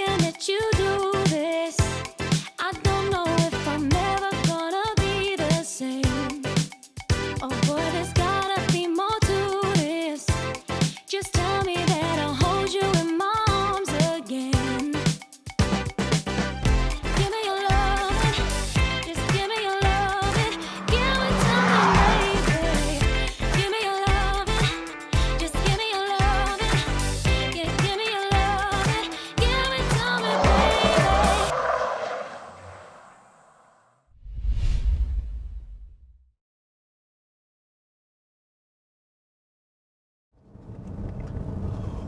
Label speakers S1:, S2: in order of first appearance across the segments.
S1: can't let you do this. I don't know if I'm ever gonna be the same. Oh boy, there's gotta be more to this. Just tell me that I'll hold you in my arms again. Give me your love, just give me your love, give it to me, baby. Give me your love, just give me your love, yeah, give me your love, give it to me, baby.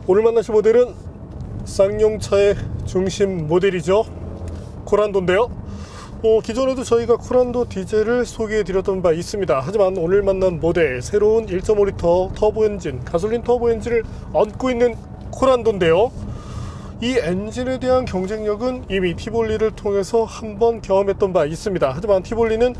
S2: 오늘 만나실 모델은 쌍용차의 중심 모델이죠. 코란도인데요. 기존에도 저희가 코란도 디젤을 소개해 드렸던 바 있습니다. 하지만 오늘 만난 모델, 새로운 1.5리터 터보 엔진, 가솔린 터보 엔진을 얹고 있는 코란도인데요. 이 엔진에 대한 경쟁력은 이미 티볼리를 통해서 한번 경험했던 바 있습니다. 하지만 티볼리는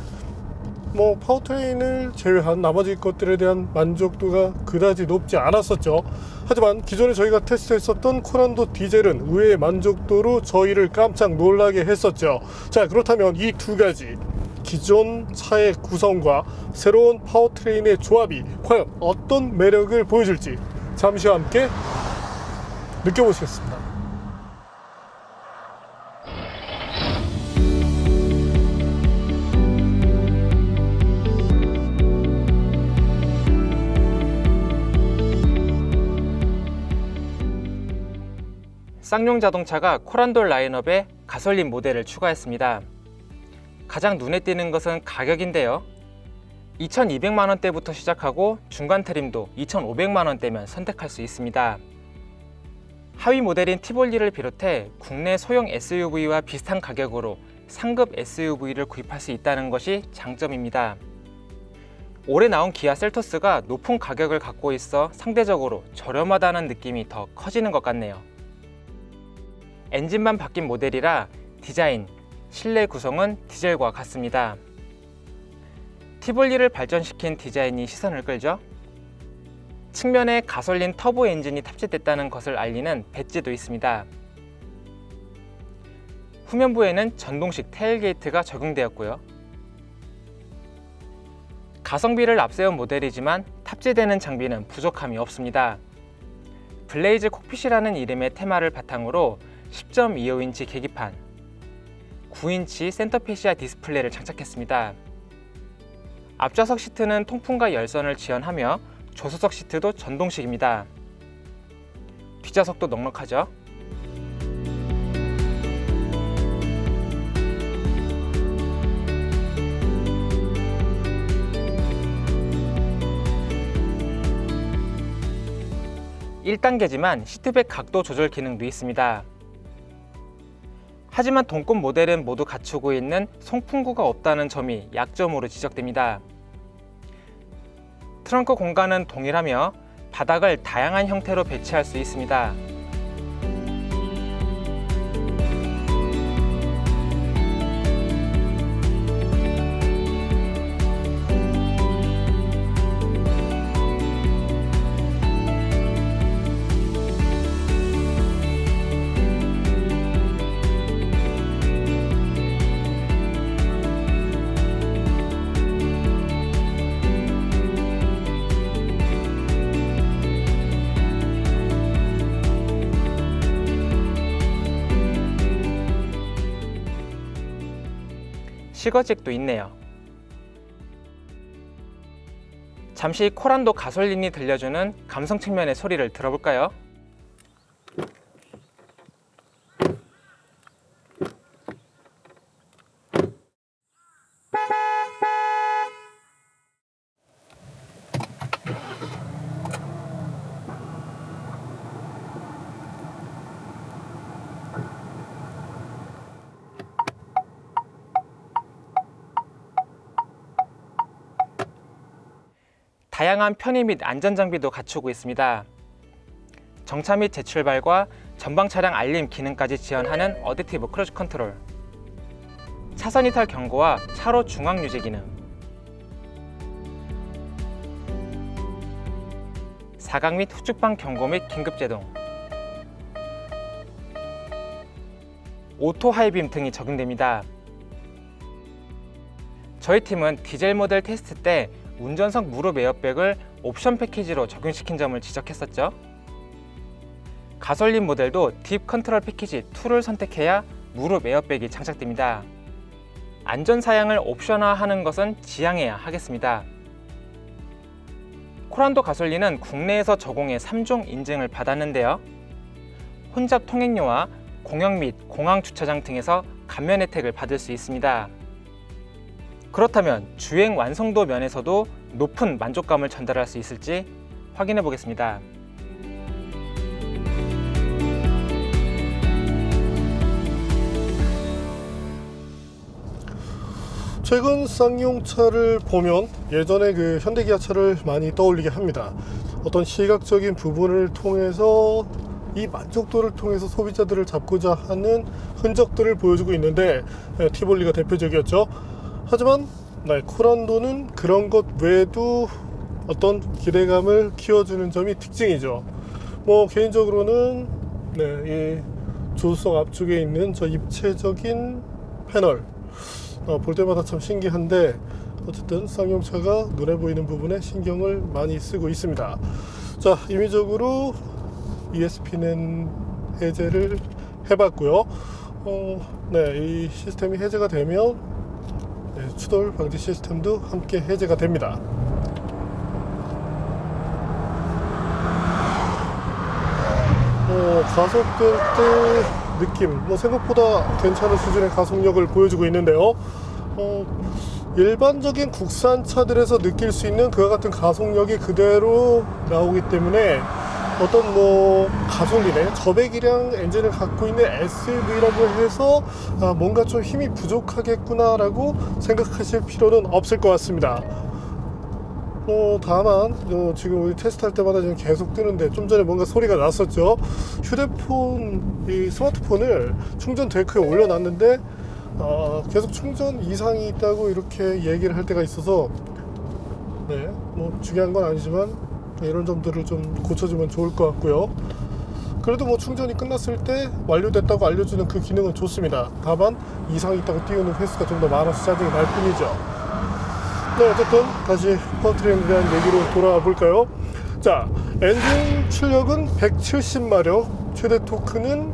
S2: 파워트레인을 제외한 나머지 것들에 대한 만족도가 그다지 높지 않았었죠. 하지만 기존에 저희가 테스트했었던 코란도 디젤은 의외의 만족도로 저희를 깜짝 놀라게 했었죠. 자, 그렇다면 이 두 가지 기존 차의 구성과 새로운 파워트레인의 조합이 과연 어떤 매력을 보여줄지 잠시 후 함께 느껴보시겠습니다.
S3: 쌍용 자동차가 코란도 라인업에 가솔린 모델을 추가했습니다. 가장 눈에 띄는 것은 가격인데요. 2,200만원대부터 시작하고 중간 트림도 2,500만원대면 선택할 수 있습니다. 하위 모델인 티볼리를 비롯해 국내 소형 SUV와 비슷한 가격으로 상급 SUV를 구입할 수 있다는 것이 장점입니다. 올해 나온 기아 셀토스가 높은 가격을 갖고 있어 상대적으로 저렴하다는 느낌이 더 커지는 것 같네요. 엔진만 바뀐 모델이라 디자인, 실내 구성은 디젤과 같습니다. 티볼리를 발전시킨 디자인이 시선을 끌죠. 측면에 가솔린 터보 엔진이 탑재됐다는 것을 알리는 배지도 있습니다. 후면부에는 전동식 테일게이트가 적용되었고요. 가성비를 앞세운 모델이지만 탑재되는 장비는 부족함이 없습니다. 블레이즈 콕핏이라는 이름의 테마를 바탕으로 10.25인치 계기판, 9인치 센터페시아 디스플레이를 장착했습니다. 앞좌석 시트는 통풍과 열선을 지원하며 조수석 시트도 전동식입니다. 뒷좌석도 넉넉하죠. (1단계지만) 시트백 각도 조절 기능도 있습니다. 하지만 동급 모델은 모두 갖추고 있는 송풍구가 없다는 점이 약점으로 지적됩니다. 트렁크 공간은 동일하며 바닥을 다양한 형태로 배치할 수 있습니다. 시거잭도 있네요. 잠시 코란도 가솔린이 들려주는 감성 측면의 소리를 들어볼까요? 다양한 편의 및 안전장비도 갖추고 있습니다. 정차 및 재출발과 전방 차량 알림 기능까지 지원하는 어댑티브 크루즈 컨트롤, 차선 이탈 경고와 차로 중앙 유지 기능, 사각 및 후측방 경고 및 긴급 제동, 오토 하이빔 등이 적용됩니다. 저희 팀은 디젤 모델 테스트 때 운전석 무릎 에어백을 옵션 패키지로 적용시킨 점을 지적했었죠. 가솔린 모델도 딥 컨트롤 패키지 2를 선택해야 무릎 에어백이 장착됩니다. 안전 사양을 옵션화하는 것은 지양해야 하겠습니다. 코란도 가솔린은 국내에서 저공해 3종 인증을 받았는데요. 혼잡 통행료와 공영 및 공항 주차장 등에서 감면 혜택을 받을 수 있습니다. 그렇다면 주행 완성도 면에서도 높은 만족감을 전달할 수 있을지 확인해 보겠습니다.
S2: 최근 쌍용차를 보면 예전에 그 현대기아차를 많이 떠올리게 합니다. 어떤 시각적인 부분을 통해서 이 만족도를 통해서 소비자들을 잡고자 하는 흔적들을 보여주고 있는데 티볼리가 대표적이었죠. 하지만 코란도는 그런 것 외에도 어떤 기대감을 키워주는 점이 특징이죠. 개인적으로는 이 조수석 앞쪽에 있는 저 입체적인 패널 볼 때마다 참 신기한데, 어쨌든 쌍용차가 눈에 보이는 부분에 신경을 많이 쓰고 있습니다. 자, 임의적으로 ESP는 해제를 해봤고요. 이 시스템이 해제가 되면 추돌 방지 시스템도 함께 해제가 됩니다. 가속될 때 느낌 생각보다 괜찮은 수준의 가속력을 보여주고 있는데요. 일반적인 국산차들에서 느낄 수 있는 그와 같은 가속력이 그대로 나오기 때문에 어떤 가솔린의 저배기량 엔진을 갖고 있는 SUV라고 해서 뭔가 좀 힘이 부족하겠구나 라고 생각하실 필요는 없을 것 같습니다. 다만 지금 우리 테스트할 때마다 지금 계속 뜨는데, 좀 전에 뭔가 소리가 났었죠. 휴대폰, 이 스마트폰을 충전 데크에 올려놨는데 계속 충전 이상이 있다고 이렇게 얘기를 할 때가 있어서 중요한 건 아니지만 이런 점들을 좀 고쳐주면 좋을 것 같고요. 그래도 충전이 끝났을 때 완료됐다고 알려주는 그 기능은 좋습니다. 다만 이상이 있다고 띄우는 횟수가 좀 더 많아서 짜증이 날 뿐이죠. 어쨌든 다시 파워트레인에 대한 얘기로 돌아와 볼까요? 자, 엔진 출력은 170마력, 최대 토크는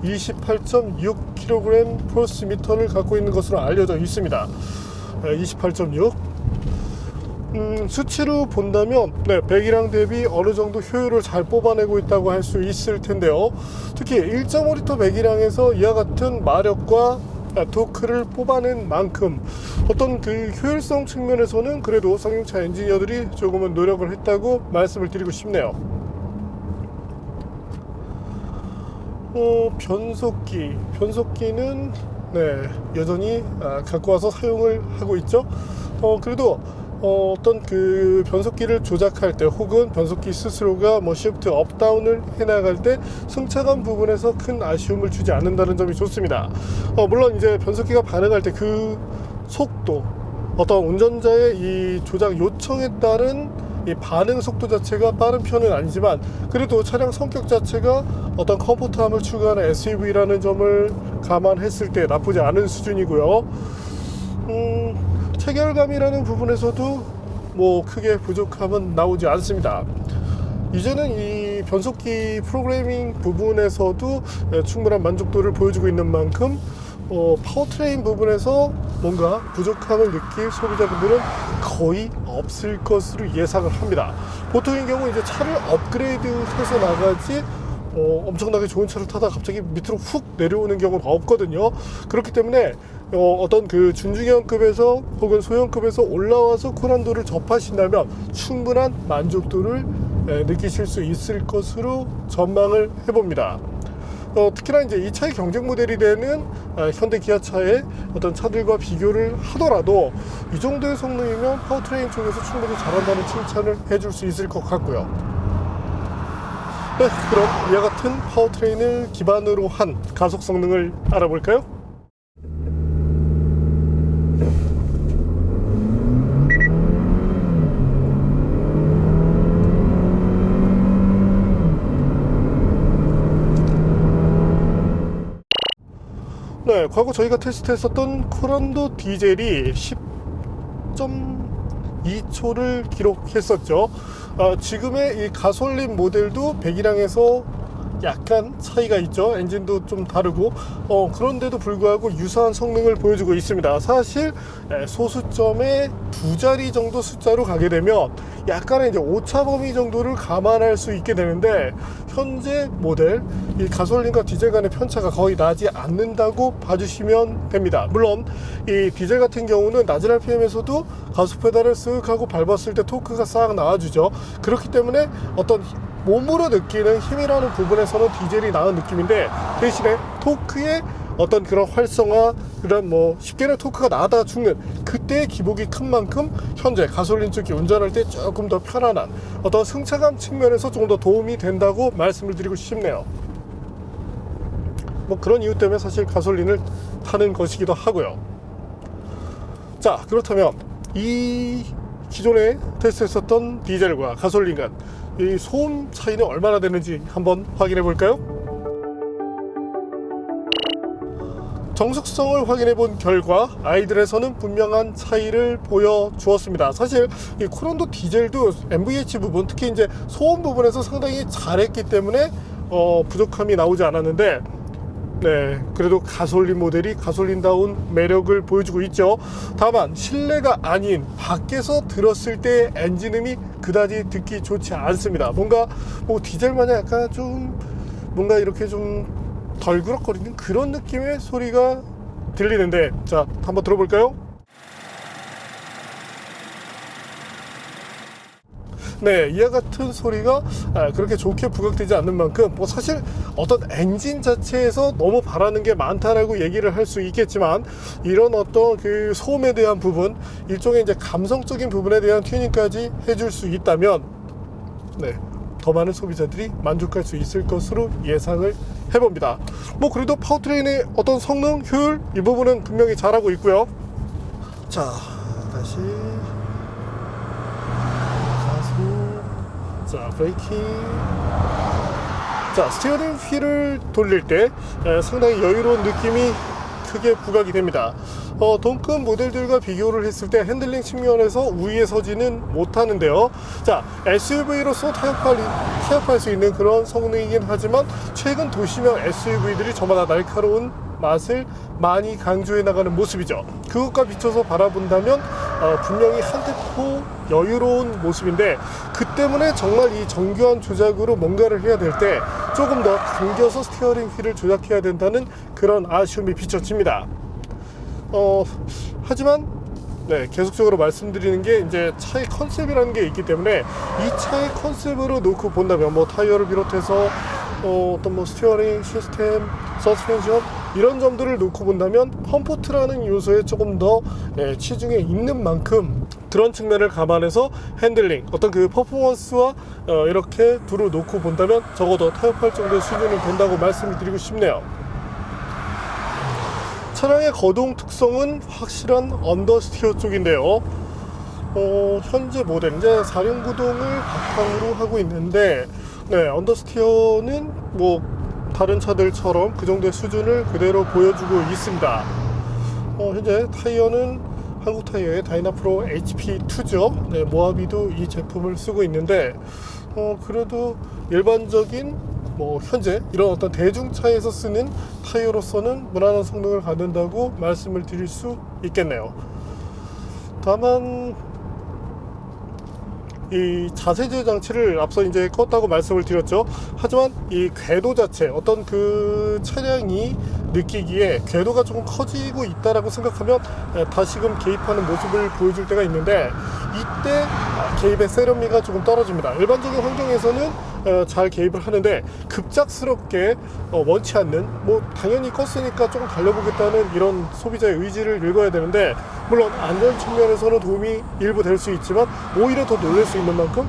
S2: 28.6kgm/m를 갖고 있는 것으로 알려져 있습니다. 28.6. 수치로 본다면 배기량 대비 어느 정도 효율을 잘 뽑아내고 있다고 할 수 있을 텐데요. 특히 1.5L 배기량에서 이와 같은 마력과 토크를 뽑아낸 만큼 어떤 그 효율성 측면에서는 그래도 쌍용차 엔지니어들이 조금은 노력을 했다고 말씀을 드리고 싶네요. 변속기는 여전히 갖고 와서 사용을 하고 있죠. 그래도 어떤 그 변속기를 조작할 때, 혹은 변속기 스스로가 시프트 업 다운을 해나갈 때 승차감 부분에서 큰 아쉬움을 주지 않는다는 점이 좋습니다. 물론 이제 변속기가 반응할 때 그 속도, 어떤 운전자의 이 조작 요청에 따른 이 반응 속도 자체가 빠른 편은 아니지만, 그래도 차량 성격 자체가 어떤 컴포트함을 추구하는 SUV라는 점을 감안했을 때 나쁘지 않은 수준이고요. 체결감이라는 부분에서도 크게 부족함은 나오지 않습니다. 이제는 이 변속기 프로그래밍 부분에서도 충분한 만족도를 보여주고 있는 만큼 파워트레인 부분에서 뭔가 부족함을 느낄 소비자분들은 거의 없을 것으로 예상을 합니다. 보통의 경우 이제 차를 업그레이드해서 나가지 엄청나게 좋은 차를 타다 갑자기 밑으로 훅 내려오는 경우는 없거든요. 그렇기 때문에 어떤 그 준중형급에서 혹은 소형급에서 올라와서 코란도를 접하신다면 충분한 만족도를 느끼실 수 있을 것으로 전망을 해봅니다. 특히나 이제 이 차의 경쟁 모델이 되는 현대 기아차의 어떤 차들과 비교를 하더라도 이 정도의 성능이면 파워트레인 쪽에서 충분히 잘한다는 칭찬을 해줄 수 있을 것 같고요. 그럼 이와 같은 파워트레인을 기반으로 한 가속 성능을 알아볼까요? 네, 과거 저희가 테스트했었던 코란도 디젤이 10.2초를 기록했었죠. 지금의 이 가솔린 모델도 배기량에서 약간 차이가 있죠. 엔진도 좀 다르고 그런데도 불구하고 유사한 성능을 보여주고 있습니다. 사실 소수점의 2자리 정도 숫자로 가게 되면 약간의 이제 오차 범위 정도를 감안할 수 있게 되는데, 현재 모델 이 가솔린과 디젤 간의 편차가 거의 나지 않는다고 봐주시면 됩니다. 물론 이 디젤 같은 경우는 낮은 RPM에서도 가속 페달을 쓱 하고 밟았을 때 토크가 싹 나와주죠. 그렇기 때문에 어떤 몸으로 느끼는 힘이라는 부분에서는 디젤이 나은 느낌인데, 대신에 토크의 어떤 그런 활성화, 그런 뭐 쉽게는 토크가 나다 죽는 그때의 기복이 큰 만큼 현재 가솔린 쪽이 운전할 때 조금 더 편안한 어떤 승차감 측면에서 조금 더 도움이 된다고 말씀을 드리고 싶네요. 뭐 그런 이유 때문에 사실 가솔린을 타는 것이기도 하고요. 자, 그렇다면 이 기존에 테스트했었던 디젤과 가솔린 간 이 소음 차이는 얼마나 되는지 한번 확인해 볼까요? 정숙성을 확인해 본 결과 아이들에서는 분명한 차이를 보여주었습니다. 사실 이 코란도 디젤도 MVH 부분, 특히 이제 소음 부분에서 상당히 잘했기 때문에 부족함이 나오지 않았는데, 네, 그래도 가솔린 모델이 가솔린다운 매력을 보여주고 있죠. 다만 실내가 아닌 밖에서 들었을 때 엔진음이 그다지 듣기 좋지 않습니다. 뭔가 뭐 디젤 마냥 약간 좀 뭔가 이렇게 좀 덜그럭거리는 그런 느낌의 소리가 들리는데, 자, 한번 들어볼까요? 네, 이와 같은 소리가 그렇게 좋게 부각되지 않는 만큼 뭐 사실 어떤 엔진 자체에서 너무 바라는 게 많다라고 얘기를 할 수 있겠지만, 이런 어떤 그 소음에 대한 부분, 일종의 이제 감성적인 부분에 대한 튜닝까지 해줄 수 있다면, 네, 더 많은 소비자들이 만족할 수 있을 것으로 예상을 해봅니다. 뭐 그래도 파워트레인의 어떤 성능, 효율 이 부분은 분명히 잘하고 있고요. 자, 다시 자, 브레이킹. 자, 스티어링 휠을 돌릴 때 상당히 여유로운 느낌이 크게 부각이 됩니다. 동급 모델들과 비교를 했을 때 핸들링 측면에서 우위에 서지는 못하는데요. 자, SUV로서 타협할 수 있는 그런 성능이긴 하지만, 최근 도시명 SUV들이 저마다 날카로운 맛을 많이 강조해 나가는 모습이죠. 그것과 비춰서 바라본다면 분명히 한 템포 여유로운 모습인데, 그 때문에 정말 이 정교한 조작으로 뭔가를 해야 될 때 조금 더 당겨서 스티어링 휠을 조작해야 된다는 그런 아쉬움이 비춰집니다. 하지만 네, 계속적으로 말씀드리는 게 이제 차의 컨셉이라는 게 있기 때문에, 이 차의 컨셉으로 놓고 본다면 뭐 타이어를 비롯해서 어떤 뭐 스티어링 시스템, 서스펜션 이런 점들을 놓고 본다면 컴포트라는 요소에 조금 더 치중해 있는 만큼, 그런 측면을 감안해서 핸들링, 어떤 그 퍼포먼스와 이렇게 두루 놓고 본다면 적어도 타협할 정도의 수준이 된다고 말씀을 드리고 싶네요. 차량의 거동 특성은 확실한 언더스티어 쪽인데요. 현재 모델 이제 4륜구동을 바탕으로 하고 있는데, 네, 언더스티어는 뭐 다른 차들처럼 그 정도의 수준을 그대로 보여주고 있습니다. 현재 타이어는 한국 타이어의 다이나프로 HP2죠. 네, 모하비도 이 제품을 쓰고 있는데, 그래도 일반적인 뭐 현재 이런 어떤 대중차에서 쓰는 타이어로서는 무난한 성능을 갖는다고 말씀을 드릴 수 있겠네요. 다만 이 자세제 장치를 앞서 이제 껐다고 말씀을 드렸죠. 하지만 이 궤도 자체, 어떤 그 차량이 느끼기에 궤도가 조금 커지고 있다라고 생각하면 다시금 개입하는 모습을 보여줄 때가 있는데, 이때 개입의 세련미가 조금 떨어집니다. 일반적인 환경에서는 잘 개입을 하는데, 급작스럽게 원치 않는, 뭐 당연히 껐으니까 조금 달려보겠다는 이런 소비자의 의지를 읽어야 되는데, 물론 안전 측면에서는 도움이 일부 될 수 있지만 오히려 더 놀랄 수 있는 만큼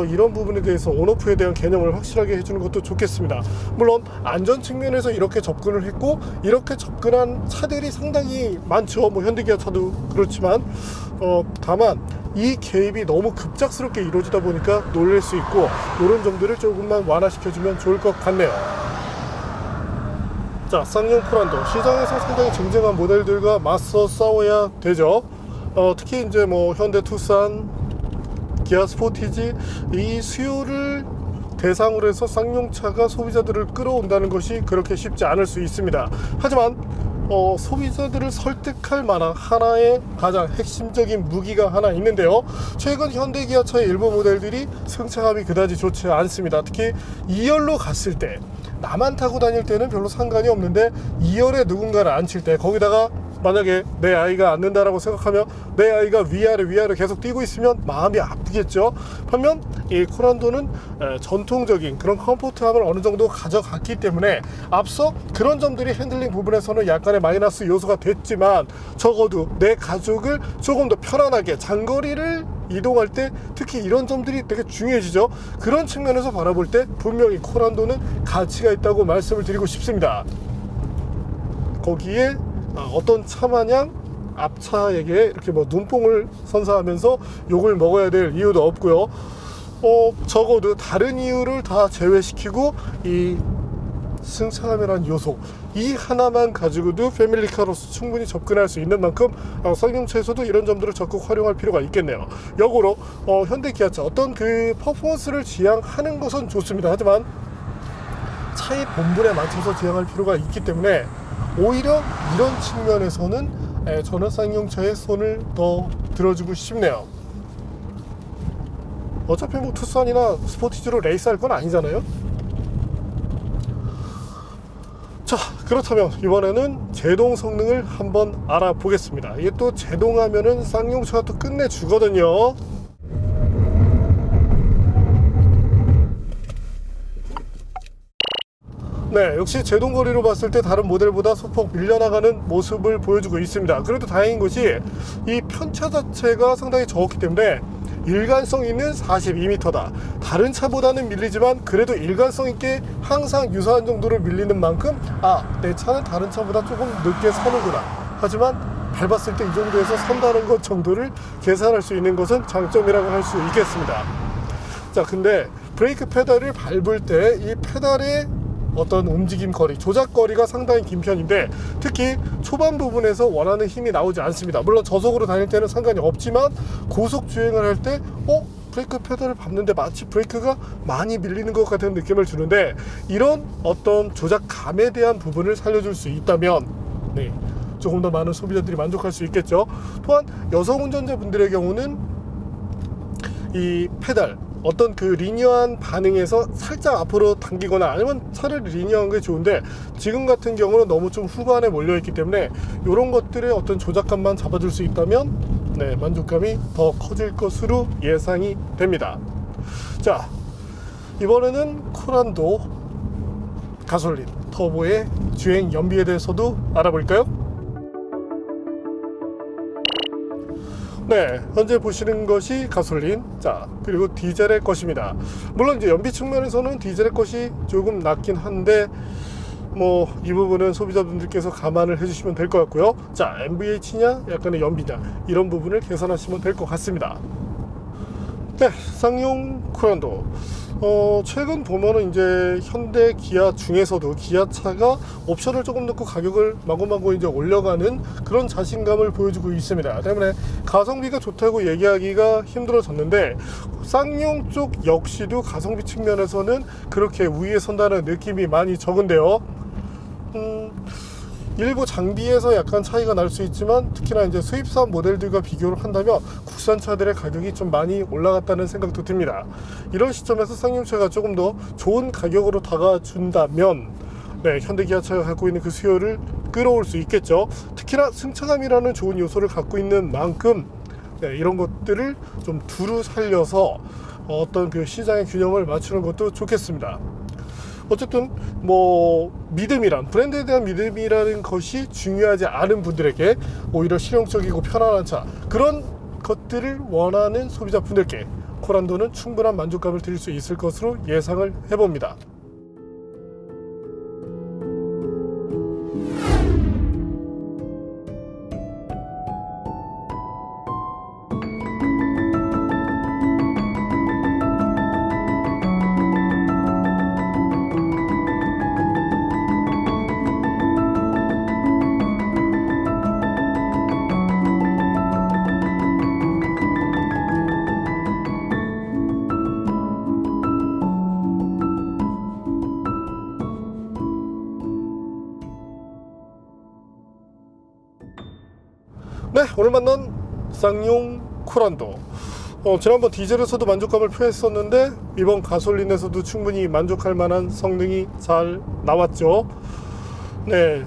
S2: 이런 부분에 대해서 온오프에 대한 개념을 확실하게 해주는 것도 좋겠습니다. 물론 안전 측면에서 이렇게 접근을 했고, 이렇게 접근한 차들이 상당히 많죠. 뭐 현대기아 차도 그렇지만, 다만 이 개입이 너무 급작스럽게 이루어지다 보니까 놀랄 수 있고, 이런 점들을 조금만 완화시켜주면 좋을 것 같네요. 자, 쌍용 코란도 시장에서 상당히 쟁쟁한 모델들과 맞서 싸워야 되죠. 특히 이제 뭐 현대 투싼, 기아 스포티지, 이 수요를 대상으로 해서 쌍용차가 소비자들을 끌어온다는 것이 그렇게 쉽지 않을 수 있습니다. 하지만 소비자들을 설득할 만한 하나의 가장 핵심적인 무기가 하나 있는데요. 최근 현대 기아차의 일부 모델들이 승차감이 그다지 좋지 않습니다. 특히 2열로 갔을 때, 나만 타고 다닐 때는 별로 상관이 없는데 2열에 누군가를 앉힐 때, 거기다가 만약에 내 아이가 앉는다라고 생각하면 내 아이가 위아래 계속 뛰고 있으면 마음이 아프겠죠. 반면 이 코란도는 전통적인 그런 컴포트함을 어느 정도 가져갔기 때문에 앞서 그런 점들이 핸들링 부분에서는 약간의 마이너스 요소가 됐지만, 적어도 내 가족을 조금 더 편안하게 장거리를 이동할 때 특히 이런 점들이 되게 중요해지죠. 그런 측면에서 바라볼 때 분명히 코란도는 가치가 있다고 말씀을 드리고 싶습니다. 거기에 어떤 차마냥 앞차에게 이렇게 뭐 눈뽕을 선사하면서 욕을 먹어야 될 이유도 없고요. 적어도 다른 이유를 다 제외시키고 이 승차감이라는 요소, 이 하나만 가지고도 패밀리카로서 충분히 접근할 수 있는 만큼 쌍용차에서도 이런 점들을 적극 활용할 필요가 있겠네요. 역으로 현대 기아차 어떤 그 퍼포먼스를 지향하는 것은 좋습니다. 하지만 차의 본분에 맞춰서 지향할 필요가 있기 때문에 오히려 이런 측면에서는 저는 쌍용차에 손을 더 들어주고 싶네요. 어차피 뭐 투싼이나 스포티지로 레이스할 건 아니잖아요. 자, 그렇다면 이번에는 제동 성능을 한번 알아보겠습니다. 이게 또 제동하면은 쌍용차가 또 끝내주거든요. 네, 역시 제동거리로 봤을 때 다른 모델보다 소폭 밀려나가는 모습을 보여주고 있습니다. 그래도 다행인 것이 이 편차 자체가 상당히 적었기 때문에 일관성 있는 42m다. 다른 차보다는 밀리지만 그래도 일관성 있게 항상 유사한 정도로 밀리는 만큼 내 차는 다른 차보다 조금 늦게 서는구나. 하지만 밟았을 때 이 정도에서 선다는 것 정도를 계산할 수 있는 것은 장점이라고 할 수 있겠습니다. 자, 근데 브레이크 페달을 밟을 때 이 페달의 어떤 움직임 거리, 조작 거리가 상당히 긴 편인데 특히 초반 부분에서 원하는 힘이 나오지 않습니다. 물론 저속으로 다닐 때는 상관이 없지만 고속 주행을 할 때 브레이크 페달을 밟는데 마치 브레이크가 많이 밀리는 것 같은 느낌을 주는데, 이런 어떤 조작감에 대한 부분을 살려줄 수 있다면 조금 더 많은 소비자들이 만족할 수 있겠죠. 또한 여성 운전자분들의 경우는 이 페달, 어떤 그 리니어한 반응에서 살짝 앞으로 당기거나 아니면 차라리 리니어한 게 좋은데, 지금 같은 경우는 너무 좀 후반에 몰려있기 때문에 이런 것들의 어떤 조작감만 잡아줄 수 있다면 만족감이 더 커질 것으로 예상이 됩니다. 자, 이번에는 코란도 가솔린 터보의 주행 연비에 대해서도 알아볼까요? 네, 현재 보시는 것이 가솔린, 자, 그리고 디젤의 것입니다. 물론 이제 연비 측면에서는 디젤의 것이 조금 낫긴 한데 뭐 이 부분은 소비자분들께서 감안을 해주시면 될 것 같고요. 자, MVH냐 약간의 연비냐 이런 부분을 계산하시면 될 것 같습니다. 네, 쌍용 코란도 최근 보면은 이제 현대 기아 중에서도 기아차가 옵션을 조금 넣고 가격을 마구마구 이제 올려가는 그런 자신감을 보여주고 있습니다. 때문에 가성비가 좋다고 얘기하기가 힘들어졌는데, 쌍용 쪽 역시도 가성비 측면에서는 그렇게 우위에 선다는 느낌이 많이 적은데요. 일부 장비에서 약간 차이가 날 수 있지만 특히나 이제 수입산 모델들과 비교를 한다면 국산차들의 가격이 좀 많이 올라갔다는 생각도 듭니다. 이런 시점에서 쌍용차가 조금 더 좋은 가격으로 다가준다면 현대기아차가 갖고 있는 그 수요를 끌어올 수 있겠죠. 특히나 승차감이라는 좋은 요소를 갖고 있는 만큼 이런 것들을 좀 두루 살려서 어떤 그 시장의 균형을 맞추는 것도 좋겠습니다. 어쨌든 뭐 믿음이란, 브랜드에 대한 믿음이라는 것이 중요하지 않은 분들에게 오히려 실용적이고 편안한 차, 그런 것들을 원하는 소비자분들께 코란도는 충분한 만족감을 드릴 수 있을 것으로 예상을 해봅니다. 네, 오늘 만난 쌍용 코란도. 지난번 디젤에서도 만족감을 표했었는데 이번 가솔린에서도 충분히 만족할 만한 성능이 잘 나왔죠. 네,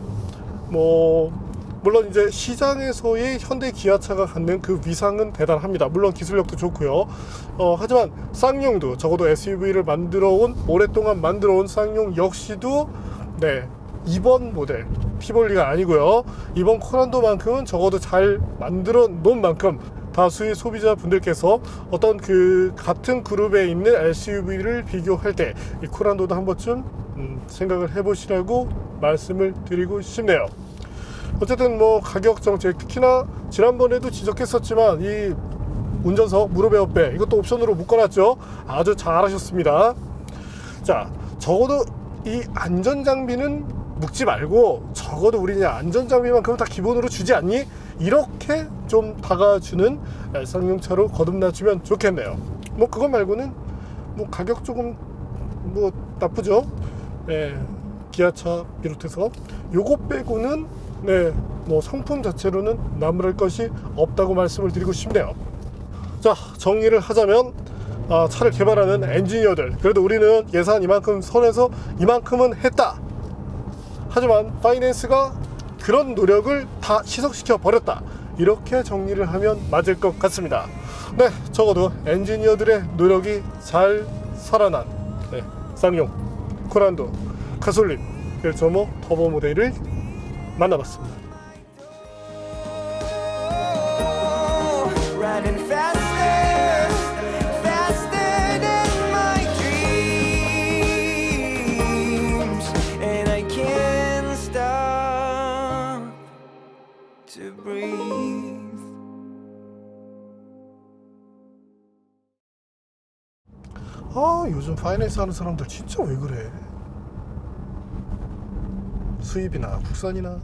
S2: 물론 이제 시장에서의 현대 기아차가 갖는 그 위상은 대단합니다. 물론 기술력도 좋고요. 하지만 쌍용도 적어도 SUV를 오랫동안 만들어온 쌍용 역시도 네, 이번 모델 티볼리가 아니고요. 이번 코란도만큼은 적어도 잘 만들어 놓은 만큼 다수의 소비자 분들께서 어떤 그 같은 그룹에 있는 SUV를 비교할 때 이 코란도도 한 번쯤 생각을 해보시라고 말씀을 드리고 싶네요. 어쨌든 가격 정책, 특히나 지난번에도 지적했었지만 이 운전석 무릎 에어백 이것도 옵션으로 묶어놨죠. 아주 잘하셨습니다. 자, 적어도 이 안전장비는 묶지 말고 적어도 우리 안전장비만큼은 다 기본으로 주지 않니? 이렇게 좀 다가주는 쌍용차로 거듭나주면 좋겠네요. 그거 말고는 가격 조금 나쁘죠. 네, 기아차 비롯해서 요거 빼고는 네, 상품 자체로는 나무랄 것이 없다고 말씀을 드리고 싶네요. 자, 정리를 하자면 차를 개발하는 엔지니어들, 그래도 우리는 예산 이만큼 선에서 이만큼은 했다. 하지만 파이낸스가 그런 노력을 다 희석시켜 버렸다. 이렇게 정리를 하면 맞을 것 같습니다. 네, 적어도 엔지니어들의 노력이 잘 살아난 네, 쌍용 코란도 가솔린 1.5 터보 모델을 만나봤습니다.
S4: Running faster, faster than my dreams, and I can't stop to breathe.
S2: 요즘 파이낸스 하는 사람들 진짜 왜 그래? 수입이나 국산이나